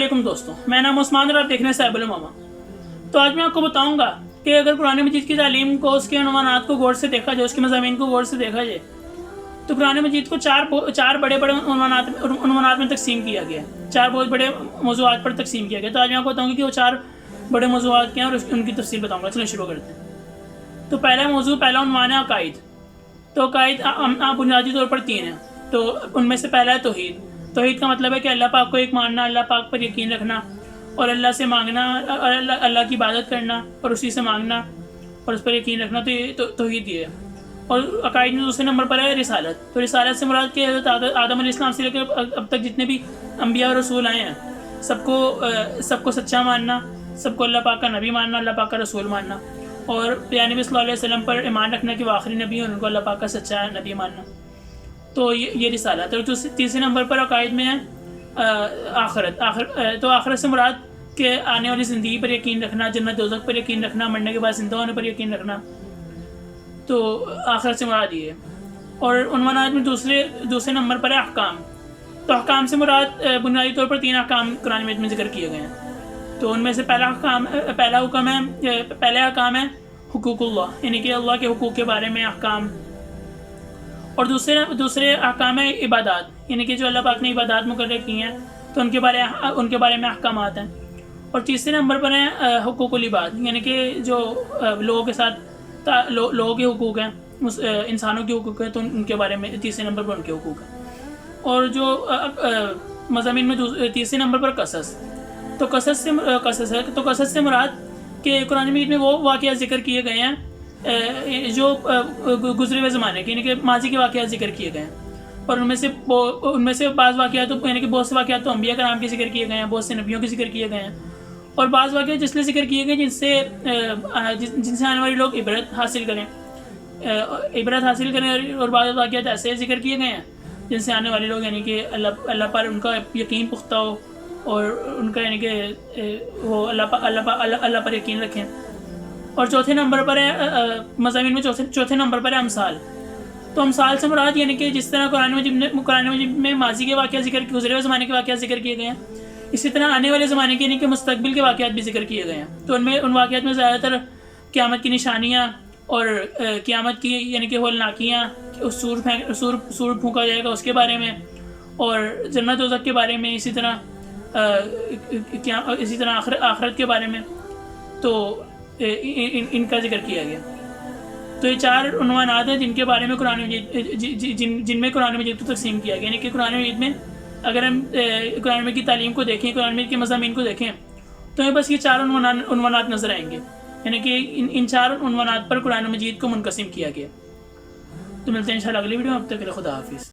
علیکم دوستوں، میں نام عثمان اور آپ دیکھ رہے ہیں صاحب الماما۔ تو آج میں آپ کو بتاؤں گا کہ اگر قرآن مجید کی تعلیم کو، اس کے عنوانات کو غور سے دیکھا جائے، اس کے مضامین کو غور سے دیکھا جائے، تو قرآن مجید کو چار بڑے عنوانات میں تقسیم کیا گیا ہے، چار بہت بڑے موضوعات پر تقسیم کیا گیا۔ تو آج میں آپ کو بتاؤں گا کہ وہ چار بڑے موضوعات کیا ہیں اور ان کی تفصیل بتاؤں گا۔ چلیں شروع کرتے ہیں۔ تو پہلا عنوان ہے عقائد۔ تو عقائد بنیادی طور پر 3 ہیں۔ تو ان میں سے پہلا ہے توحید۔ توحید کا مطلب ہے کہ اللہ پاک کو ایک ماننا، اللہ پاک پر یقین رکھنا اور اللہ سے مانگنا، اور اللہ کی عبادت کرنا اور اسی سے مانگنا اور اس پر یقین رکھنا، تو یہ توحید یہ ہے۔ اور عقائد میں دوسرے نمبر پر ہے رسالت۔ تو رسالت سے مراد کہ حضرت آدم علیہ السلام سے لے کر اب تک جتنے بھی انبیاء اور رسول آئے ہیں، سب کو سچا ماننا، سب کو اللہ پاک کا نبی ماننا، اللہ پاک کا رسول ماننا، اور پیارے نبی صلی اللہ علیہ وسلم پر ایمان رکھنا کہ وہ آخری نبی ہیں اور ان کو اللہ پاک کا سچا نبی ماننا۔ تو یہ رسالت ہے۔ اور تیسرے نمبر پر عقائد میں ہے آخرت۔ تو آخرت سے مراد کہ آنے والی زندگی پر یقین رکھنا، جنت دوزخ پر یقین رکھنا، مرنے کے بعد زندہ ہونے پر یقین رکھنا۔ تو آخرت سے مراد یہ ہے۔ اور عنوانات میں دوسرے نمبر پر ہے احکام۔ تو احکام سے مراد بنیادی طور پر 3 احکام قرآن مجید میں ذکر کیے گئے ہیں۔ تو ان میں سے پہلا احکام ہے حقوق اللہ، یعنی کہ اللہ کے حقوق کے بارے میں احکام۔ اور دوسرے احکام ہے عبادات، یعنی کہ جو اللہ پاک نے عبادات مقرر کی ہیں تو ان کے بارے میں احکامات ہیں۔ اور تیسرے نمبر پر ہیں حقوق العباد، یعنی کہ جو لوگوں کے ساتھ لوگوں کے حقوق ہیں، انسانوں کے حقوق ہیں، تو ان کے بارے میں تیسرے نمبر پر ان کے حقوق ہیں۔ اور جو مضامین میں تیسرے نمبر پر قصص۔ تو قصص ہے۔ تو قصص سے مراد کہ قرآن مجید میں وہ واقعات ذکر کیے گئے ہیں جو گزرے ہوئے زمانے کے، یعنی کہ ماضی کے واقعات ذکر کیے گئے ہیں۔ اور ان میں سے بعض واقعات، یعنی کہ بہت سے واقعات تو انبیاء کرام کے ذکر کیے گئے ہیں، بہت سے نبیوں کے ذکر کیے گئے ہیں، اور بعض واقعات جس لیے ذکر کیے گئے جن سے آنے والے لوگ عبرت حاصل کریں، اور بعض واقعات ایسے ذکر کیے گئے ہیں جن سے آنے والے لوگ، یعنی کہ اللہ پر ان کا یقین پختہ ہو اور ان کا، یعنی کہ وہ اللہ پر یقین رکھیں۔ اور چوتھے نمبر پر ہے مضامین میں چوتھے نمبر پر ہے امثال۔ تو امثال سے مراد یعنی کہ جس طرح قرآن مجید میں ماضی کے واقعات گزرے ہوئے زمانے کے واقعات ذکر کیے گئے ہیں، اسی طرح آنے والے زمانے کے، یعنی کہ مستقبل کے واقعات بھی ذکر کیے گئے ہیں۔ تو ان واقعات میں زیادہ تر قیامت کی نشانیاں اور قیامت کی، یعنی کہ ہولناکیاں، سور پھونکا جائے گا اس کے بارے میں، اور جنت دوزخ کے بارے میں، اسی طرح آخرت کے بارے میں، تو ان کا ذکر کیا گیا۔ تو یہ 4 عنوانات ہیں جن کے بارے میں جن میں قرآن مجید کو تقسیم کیا گیا، یعنی کہ قرآن مجید میں اگر ہم قرآن مجید کی تعلیم کو دیکھیں، قرآن مجید کے مضامین کو دیکھیں، تو ہمیں بس یہ 4 عنوانات نظر آئیں گے، یعنی کہ ان 4 عنوانات پر قرآن مجید کو منقسم کیا گیا۔ تو ملتے ہیں انشاءاللہ اگلی ویڈیو میں، اب تک کے لیے خدا حافظ۔